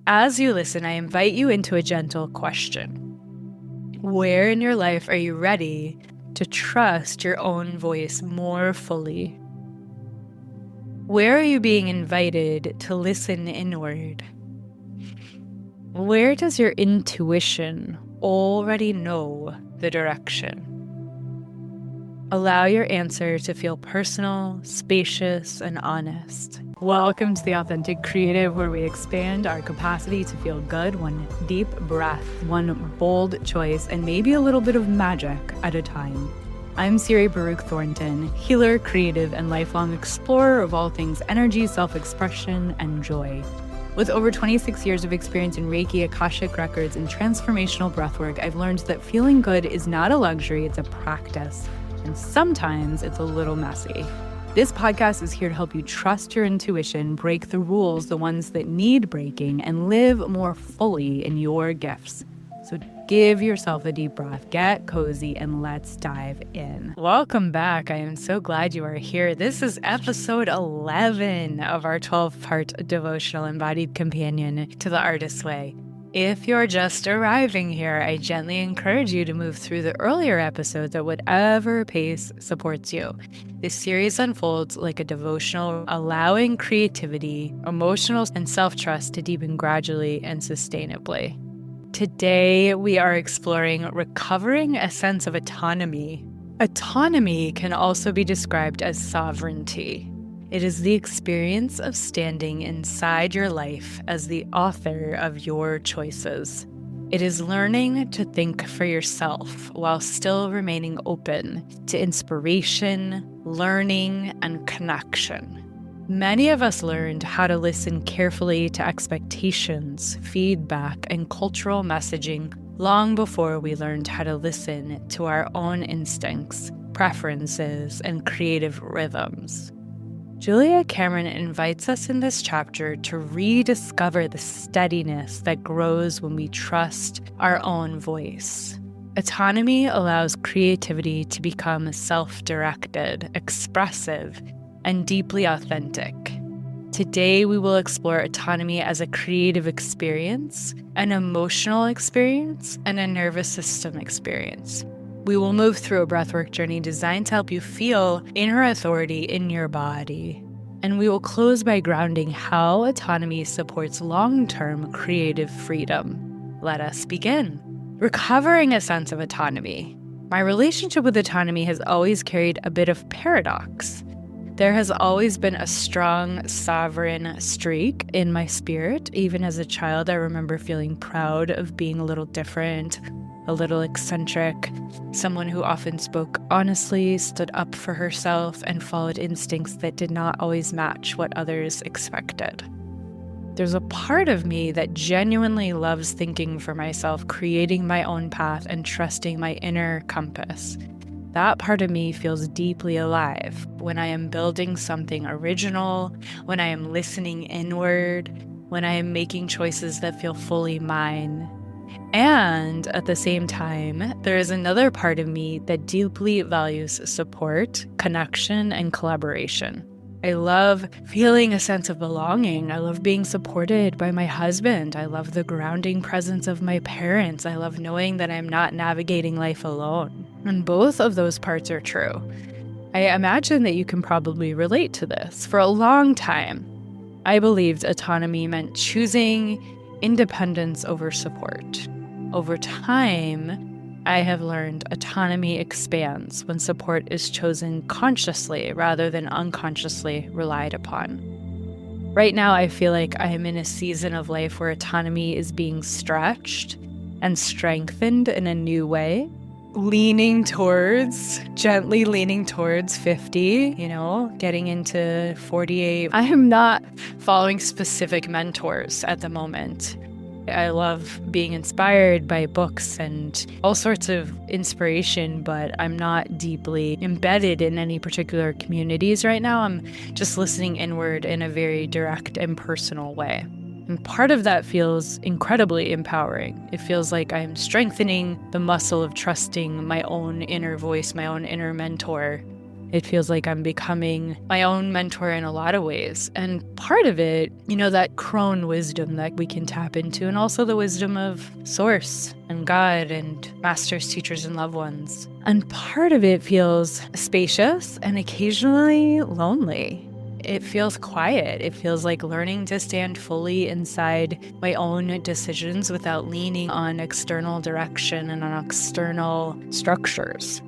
As you listen, I invite you into a gentle question. Where in your life are you ready to trust your own voice more fully? Where are you being invited to listen inward? Where does your intuition already know the direction? Allow your answer to feel personal, spacious, and honest. Welcome to The Authentic Creative, where we expand our capacity to feel good one deep breath, one bold choice, and maybe a little bit of magic at a time. I'm Siri Baruch Thornton, healer, creative, and lifelong explorer of all things energy, self-expression, and joy. With over 26 years of experience in Reiki, Akashic Records, and transformational breathwork, I've learned that feeling good is not a luxury, it's a practice. And sometimes it's a little messy. This podcast is here to help you trust your intuition, break the rules, the ones that need breaking, and live more fully in your gifts. So give yourself a deep breath, get cozy, and let's dive in. Welcome back. I am so glad you are here. This is episode 11 of our 12-part devotional Embodied Companion to the Artist's Way. If you're just arriving here, I gently encourage you to move through the earlier episodes at whatever pace supports you. This series unfolds like a devotional, allowing creativity, emotional, and self-trust to deepen gradually and sustainably. Today, we are exploring recovering a sense of autonomy. Autonomy can also be described as sovereignty. It is the experience of standing inside your life as the author of your choices. It is learning to think for yourself while still remaining open to inspiration, learning, and connection. Many of us learned how to listen carefully to expectations, feedback, and cultural messaging long before we learned how to listen to our own instincts, preferences, and creative rhythms. Julia Cameron invites us in this chapter to rediscover the steadiness that grows when we trust our own voice. Autonomy allows creativity to become self-directed, expressive, and deeply authentic. Today, we will explore autonomy as a creative experience, an emotional experience, and a nervous system experience. We will move through a breathwork journey designed to help you feel inner authority in your body. And we will close by grounding how autonomy supports long-term creative freedom. Let us begin. Recovering a sense of autonomy. My relationship with autonomy has always carried a bit of paradox. There has always been a strong, sovereign streak in my spirit. Even as a child, I remember feeling proud of being a little different, a little eccentric, someone who often spoke honestly, stood up for herself, and followed instincts that did not always match what others expected. There's a part of me that genuinely loves thinking for myself, creating my own path, and trusting my inner compass. That part of me feels deeply alive when I am building something original, when I am listening inward, when I am making choices that feel fully mine. And at the same time, there is another part of me that deeply values support, connection, and collaboration. I love feeling a sense of belonging. I love being supported by my husband. I love the grounding presence of my parents. I love knowing that I'm not navigating life alone. And both of those parts are true. I imagine that you can probably relate to this. For a long time, I believed autonomy meant choosing independence over support. Over time, I have learned autonomy expands when support is chosen consciously rather than unconsciously relied upon. Right now, I feel like I am in a season of life where autonomy is being stretched and strengthened in a new way. Gently leaning towards 50, getting into 48. I am not following specific mentors at the moment. I love being inspired by books and all sorts of inspiration, but I'm not deeply embedded in any particular communities right now. I'm just listening inward in a very direct and personal way. And part of that feels incredibly empowering. It feels like I'm strengthening the muscle of trusting my own inner voice, my own inner mentor. It feels like I'm becoming my own mentor in a lot of ways. And part of it, that crone wisdom that we can tap into, and also the wisdom of Source and God and masters, teachers, and loved ones. And part of it feels spacious and occasionally lonely. It feels quiet. It feels like learning to stand fully inside my own decisions without leaning on external direction and on external structures.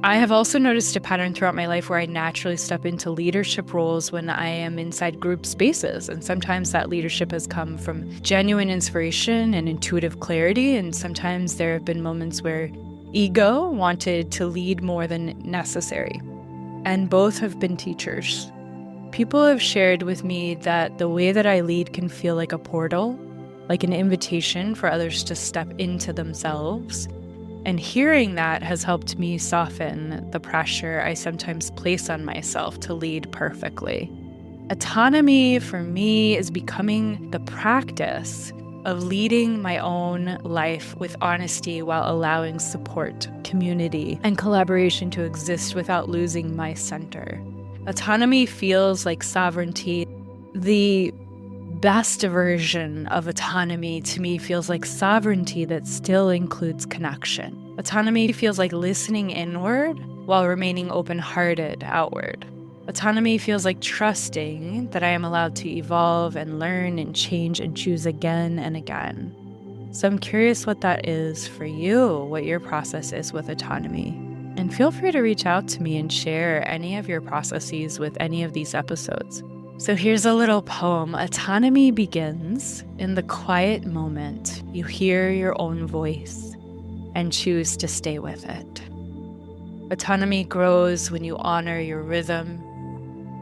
I have also noticed a pattern throughout my life where I naturally step into leadership roles when I am inside group spaces. And sometimes that leadership has come from genuine inspiration and intuitive clarity. And sometimes there have been moments where ego wanted to lead more than necessary. And both have been teachers. People have shared with me that the way that I lead can feel like a portal, like an invitation for others to step into themselves. And hearing that has helped me soften the pressure I sometimes place on myself to lead perfectly. Autonomy for me is becoming the practice of leading my own life with honesty while allowing support, community, and collaboration to exist without losing my center. Autonomy feels like sovereignty. The best version of autonomy to me feels like sovereignty that still includes connection. Autonomy feels like listening inward while remaining open-hearted outward. Autonomy feels like trusting that I am allowed to evolve and learn and change and choose again and again. So I'm curious what that is for you, what your process is with autonomy. And feel free to reach out to me and share any of your processes with any of these episodes. So here's a little poem. Autonomy begins in the quiet moment you hear your own voice and choose to stay with it. Autonomy grows when you honor your rhythm,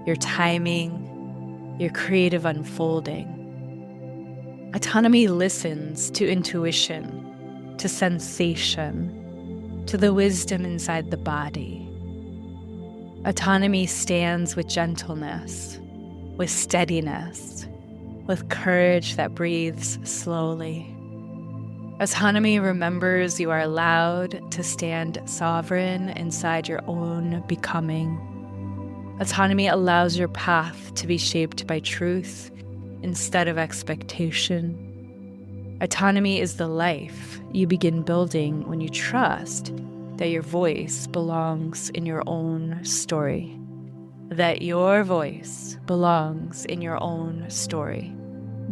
your timing, your creative unfolding. Autonomy listens to intuition, to sensation, to the wisdom inside the body. Autonomy stands with gentleness, with steadiness, with courage that breathes slowly. Autonomy remembers you are allowed to stand sovereign inside your own becoming. Autonomy allows your path to be shaped by truth instead of expectation. Autonomy is the life you begin building when you trust that your voice belongs in your own story. That your voice belongs in your own story.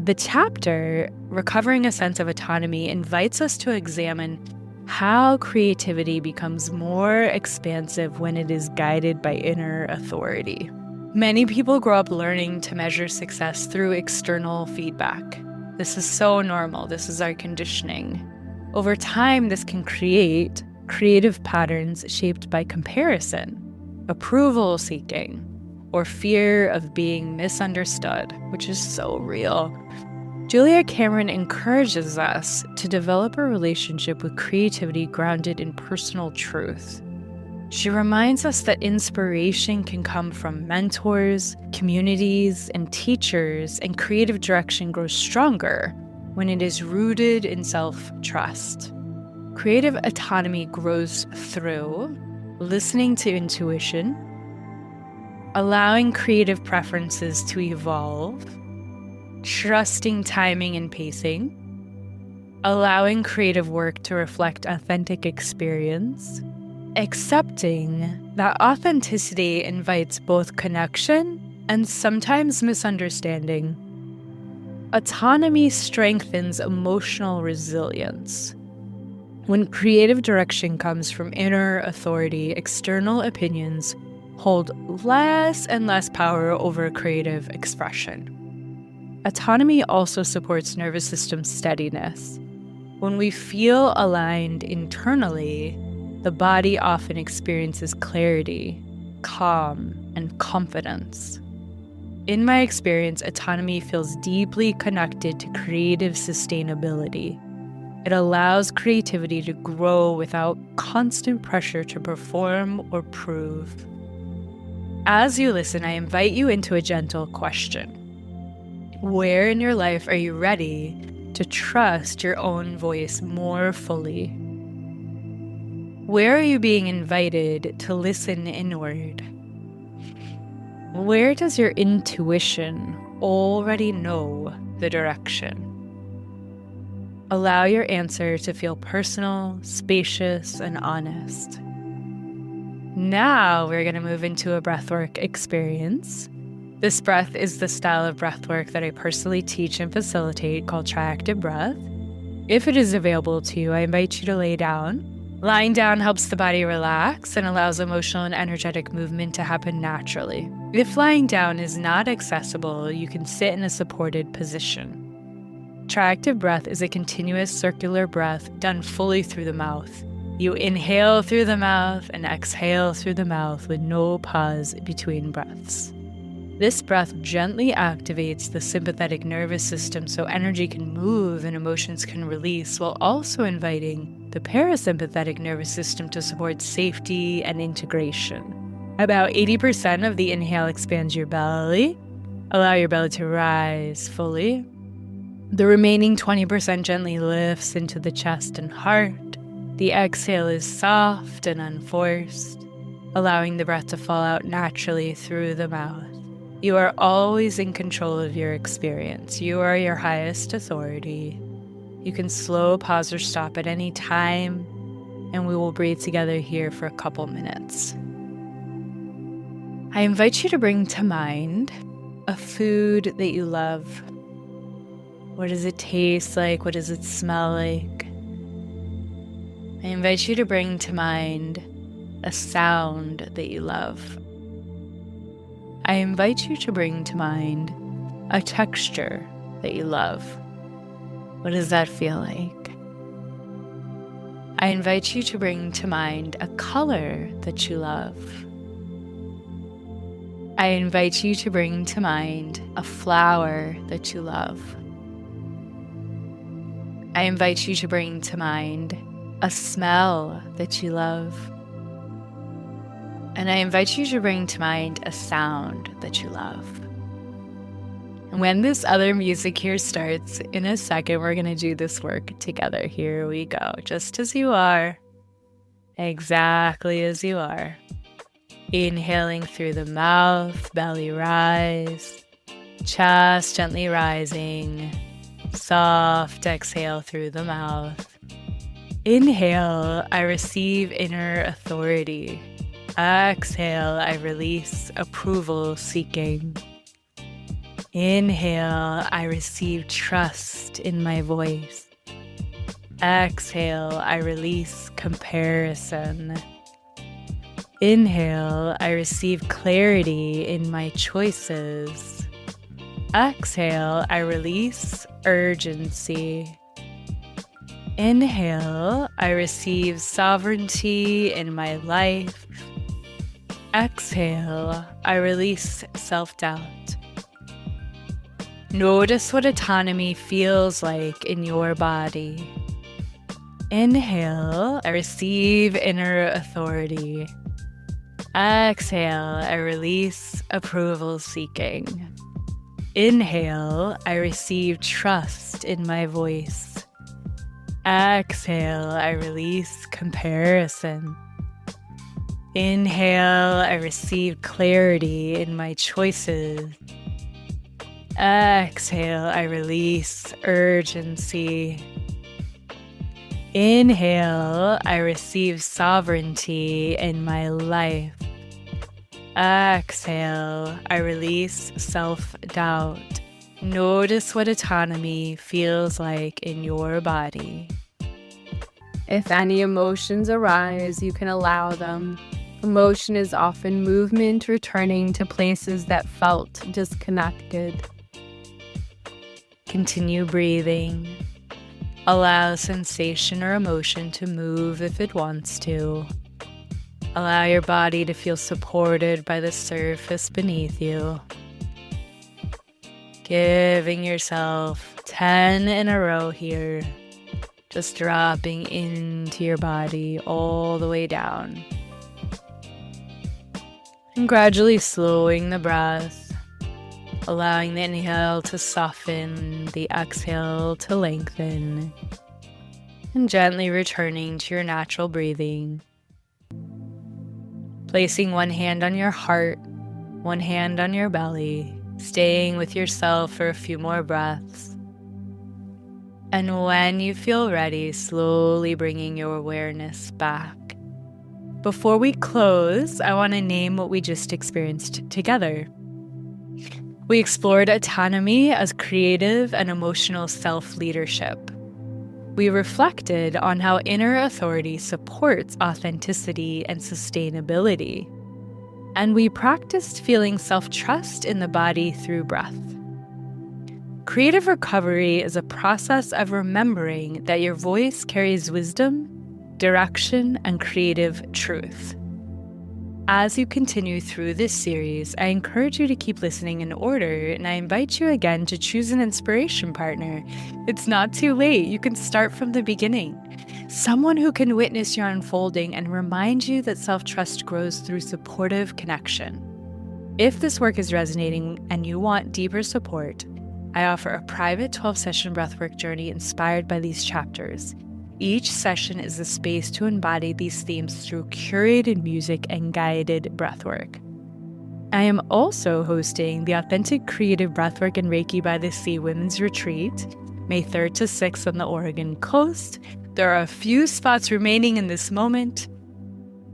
The chapter, Recovering a Sense of Autonomy, invites us to examine how creativity becomes more expansive when it is guided by inner authority. Many people grow up learning to measure success through external feedback. This is so normal. This is our conditioning. Over time, this can create creative patterns shaped by comparison, approval seeking, or fear of being misunderstood, which is so real. Julia Cameron encourages us to develop a relationship with creativity grounded in personal truth. She reminds us that inspiration can come from mentors, communities, and teachers, and creative direction grows stronger when it is rooted in self-trust. Creative autonomy grows through listening to intuition, allowing creative preferences to evolve, trusting timing and pacing, allowing creative work to reflect authentic experience, accepting that authenticity invites both connection and sometimes misunderstanding. Autonomy strengthens emotional resilience. When creative direction comes from inner authority, external opinions hold less and less power over creative expression. Autonomy also supports nervous system steadiness. When we feel aligned internally, the body often experiences clarity, calm, and confidence. In my experience, autonomy feels deeply connected to creative sustainability. It allows creativity to grow without constant pressure to perform or prove. As you listen, I invite you into a gentle question. Where in your life are you ready to trust your own voice more fully? Where are you being invited to listen inward, Where does your intuition already know the direction? Allow your answer to feel personal, spacious, and honest. Now we're going to move into a breathwork experience. This breath is the style of breathwork that I personally teach and facilitate called triactive breath. If it is available to you, I invite you to lay down. Lying down helps the body relax and allows emotional and energetic movement to happen naturally. If lying down is not accessible, you can sit in a supported position. Triactive breath is a continuous circular breath done fully through the mouth. You inhale through the mouth and exhale through the mouth with no pause between breaths. This breath gently activates the sympathetic nervous system so energy can move and emotions can release, while also inviting the parasympathetic nervous system to support safety and integration. About 80% of the inhale expands your belly. Allow your belly to rise fully. The remaining 20% gently lifts into the chest and heart. The exhale is soft and unforced, allowing the breath to fall out naturally through the mouth. You are always in control of your experience. You are your highest authority. You can slow, pause, or stop at any time, and we will breathe together here for a couple minutes. I invite you to bring to mind a food that you love. What does it taste like? What does it smell like? I invite you to bring to mind a sound that you love. I invite you to bring to mind a texture that you love. What does that feel like? I invite you to bring to mind a color that you love. I invite you to bring to mind a flower that you love. I invite you to bring to mind a smell that you love. And I invite you to bring to mind a sound that you love. And when this other music here starts, in a second, we're going to do this work together. Here we go. Just as you are. Exactly as you are. Inhaling through the mouth, belly rise. Chest gently rising. Soft exhale through the mouth. Inhale, I receive inner authority. Exhale, I release approval seeking. Inhale, I receive trust in my voice. Exhale, I release comparison. Inhale, I receive clarity in my choices. Exhale, I release urgency. Inhale, I receive sovereignty in my life. Exhale, I release self-doubt. Notice what autonomy feels like in your body. Inhale, I receive inner authority. Exhale, I release approval seeking. Inhale, I receive trust in my voice. Exhale, I release comparison. Inhale, I receive clarity in my choices. Exhale, I release urgency. Inhale, I receive sovereignty in my life. Exhale, I release self-doubt. Notice what autonomy feels like in your body. If any emotions arise, you can allow them. Emotion is often movement returning to places that felt disconnected. Continue breathing. Allow sensation or emotion to move if it wants to. Allow your body to feel supported by the surface beneath you. Giving yourself 10 in a row here. Just dropping into your body all the way down. And gradually slowing the breath, allowing the inhale to soften, the exhale to lengthen, and gently returning to your natural breathing. Placing one hand on your heart, one hand on your belly, staying with yourself for a few more breaths. And when you feel ready, slowly bringing your awareness back. Before we close, I want to name what we just experienced together. We explored autonomy as creative and emotional self-leadership. We reflected on how inner authority supports authenticity and sustainability. And we practiced feeling self-trust in the body through breath. Creative recovery is a process of remembering that your voice carries wisdom, direction, and creative truth. As you continue through this series, I encourage you to keep listening in order, and I invite you again to choose an inspiration partner. It's not too late. You can start from the beginning. Someone who can witness your unfolding and remind you that self-trust grows through supportive connection. If this work is resonating and you want deeper support, I offer a private 12-session breathwork journey inspired by these chapters. Each session is a space to embody these themes through curated music and guided breathwork. I am also hosting the Authentic Creative Breathwork and Reiki by the Sea Women's Retreat, May 3rd to 6th on the Oregon coast. There are a few spots remaining in this moment.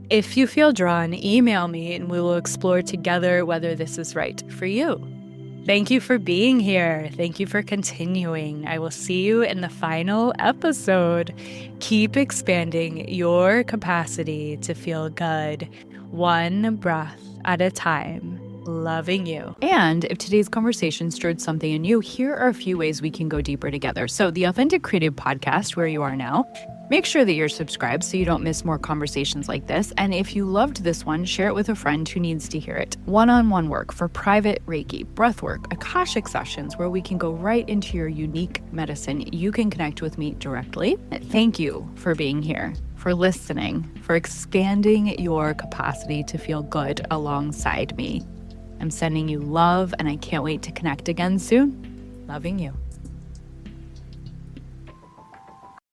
If you feel drawn, email me and we will explore together whether this is right for you. Thank you for being here. Thank you for continuing. I will see you in the final episode. Keep expanding your capacity to feel good, one breath at a time. Loving you. And if today's conversation stirred something in you, here are a few ways we can go deeper together. So the Authentic Creative Podcast, where you are now, make sure that you're subscribed so you don't miss more conversations like this. And if you loved this one, share it with a friend who needs to hear it. One-on-one work for private Reiki, breathwork, Akashic sessions where we can go right into your unique medicine. You can connect with me directly. Thank you for being here, for listening, for expanding your capacity to feel good alongside me. I'm sending you love, and I can't wait to connect again soon. Loving you.